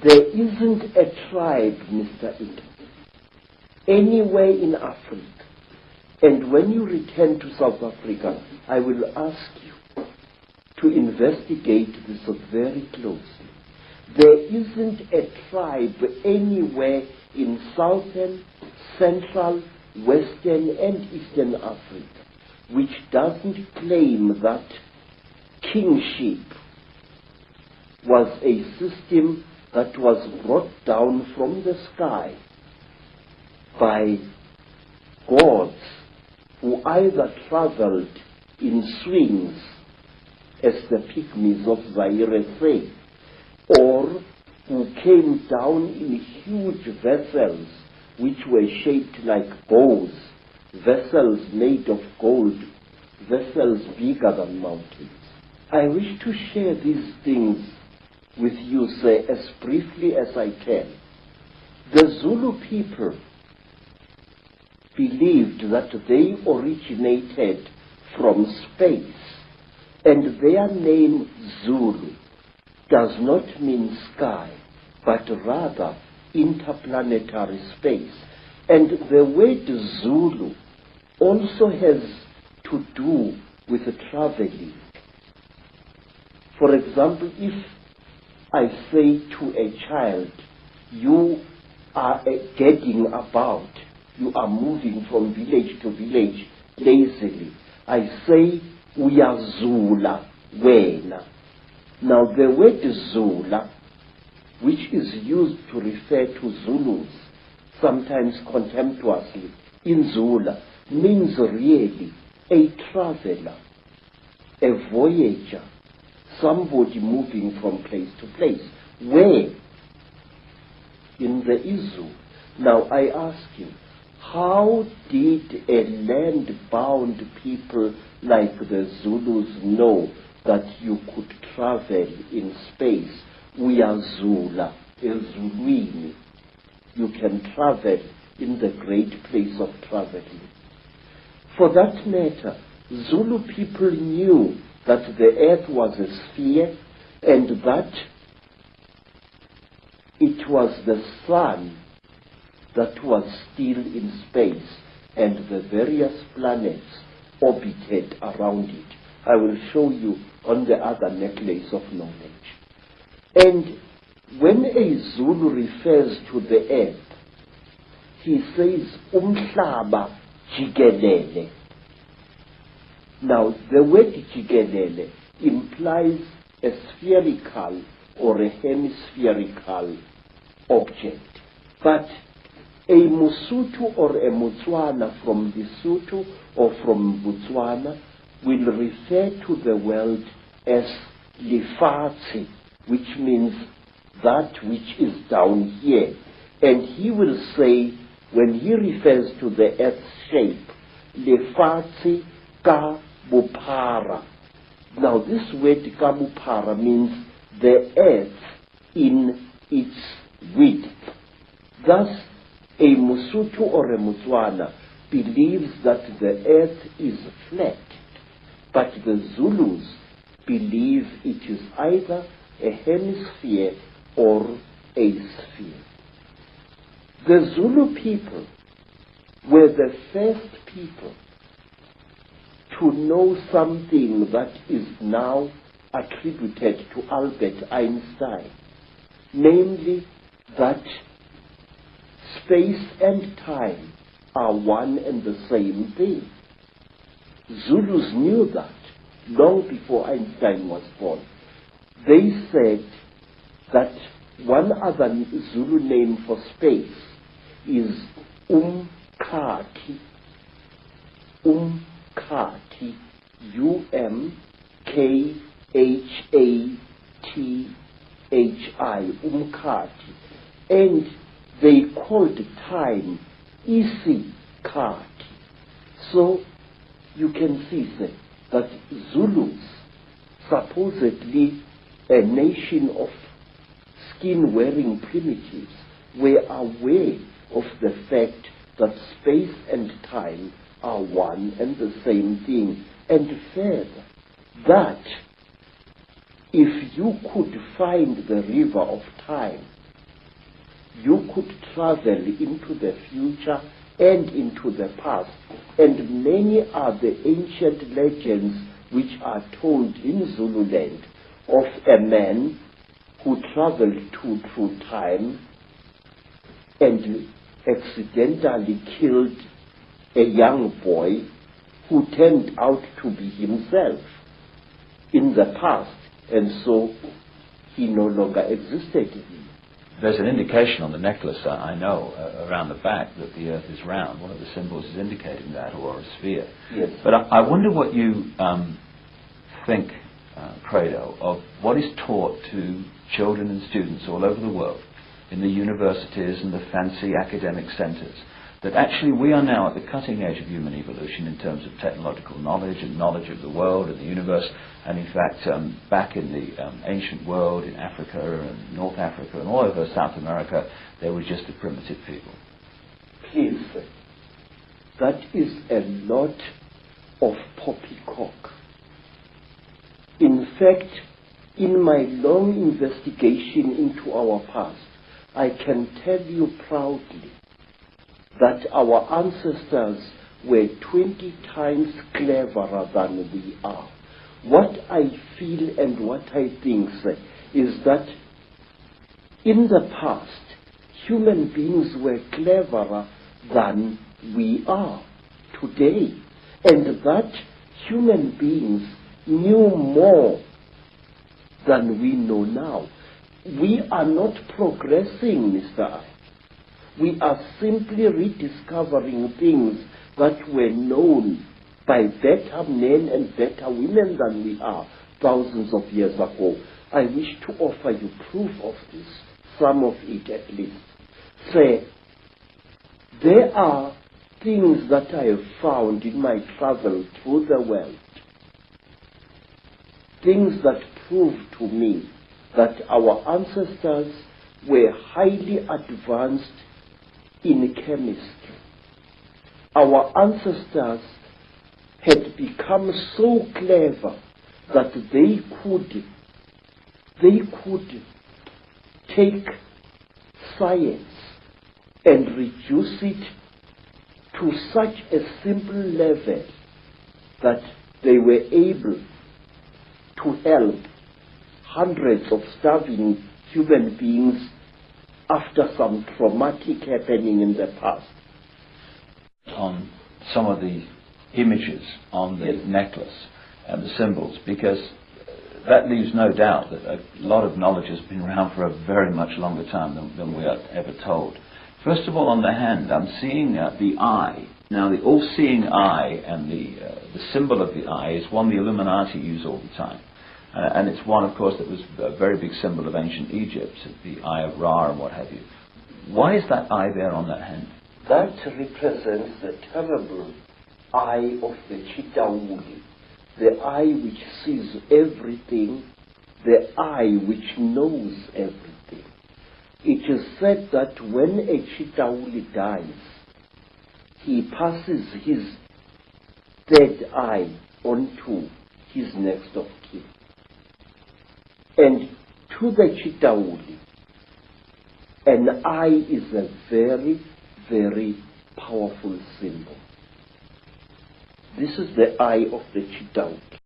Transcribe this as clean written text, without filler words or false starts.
There isn't a tribe, Mr. Icke, anywhere in Africa. And when you return to South Africa, I will ask you to investigate this very closely. There isn't a tribe anywhere in Southern, Central, Western and Eastern Africa which doesn't claim that kingship was a system that was brought down from the sky by gods who either traveled in swings, as the pygmies of Zaire say, or who came down in huge vessels which were shaped like bows, vessels made of gold, vessels bigger than mountains. I wish to share these things with you, sir, as briefly as I can. The Zulu people believed that they originated from space, and their name Zulu does not mean sky, but rather interplanetary space. And the word Zulu also has to do with traveling. For example, if I say to a child, you are getting about, you are moving from village to village lazily, I say, uyazula wena. Now the word Zula, which is used to refer to Zulus, sometimes contemptuously, in Zula, means really a traveler, a voyager, somebody moving from place to place. Where? In the Izu. Now I ask you, how did a land-bound people like the Zulus know that you could travel in space? We are Zula, Ezulwini. You can travel in the great place of traveling. For that matter, Zulu people knew that the earth was a sphere and that it was the sun that was still in space and the various planets orbited around it. I will show you on the other necklace of knowledge. And when a Zulu refers to the earth, he says, Umhlaba jikelele. Now, the word jikelele implies a spherical or a hemispherical object. But a Mosotho or a Motswana from Lesotho or from Botswana will refer to the world as lefatshe, which means that which is down here. And he will say, when he refers to the earth's shape, lefatshe ka bophara. Now this word ka bophara means the earth in its width. Thus, a Mosotho or a Motswana believes that the earth is flat, but the Zulus believe it is either a hemisphere or a sphere. The Zulu people were the first people to know something that is now attributed to Albert Einstein, namely that space and time are one and the same thing. Zulus knew that long before Einstein was born. They said that one other Zulu name for space is Umkhati. Umkhati. U-M-K-H-A-T-H-I. Umkhati. And they called time Isikati. So you can see that Zulus, supposedly a nation of skin-wearing primitives, were aware of the fact that space and time are one and the same thing. And further, that if you could find the river of time you could travel into the future and into the past. And many are the ancient legends which are told in Zululand of a man who traveled through time and accidentally killed a young boy who turned out to be himself in the past, and so he no longer existed. There's an indication on the necklace, I know, around the back that the Earth is round. One of the symbols is indicating that, or a sphere. Yes. But I wonder what you think, Credo, of what is taught to children and students all over the world, in the universities and the fancy academic centres, that actually we are now at the cutting edge of human evolution in terms of technological knowledge and knowledge of the world and the universe, and in fact back in the ancient world, in Africa and North Africa and all over South America, they were just a primitive people. Please, that is a lot of poppycock. In fact, in my long investigation into our past, I can tell you proudly that our ancestors were 20 times cleverer than we are. What I feel and what I think is that in the past, human beings were cleverer than we are today, and that human beings knew more than we know now. We are not progressing, Mr. I. We are simply rediscovering things that were known by better men and better women than we are thousands of years ago. I wish to offer you proof of this, some of it at least. Say, there are things that I have found in my travel through the world, things that prove to me that our ancestors were highly advanced in chemistry. Our ancestors had become so clever that they could take science and reduce it to such a simple level that they were able to help hundreds of starving human beings after some traumatic happening in the past. On some of the images on the necklace and the symbols, because that leaves no doubt that a lot of knowledge has been around for a very much longer time than we are ever told. First of all, on the hand, I'm seeing the eye. Now, the all-seeing eye and the symbol of the eye is one the Illuminati use all the time. And it's one, of course, that was a very big symbol of ancient Egypt, the Eye of Ra and what have you. Why is that eye there on that hand? That represents the terrible eye of the Chitauli, the eye which sees everything, the eye which knows everything. It is said that when a Chitauli dies, he passes his third eye onto his next of kin. And to the Chitauli, an eye is a very, very powerful symbol. This is the eye of the Chitauli.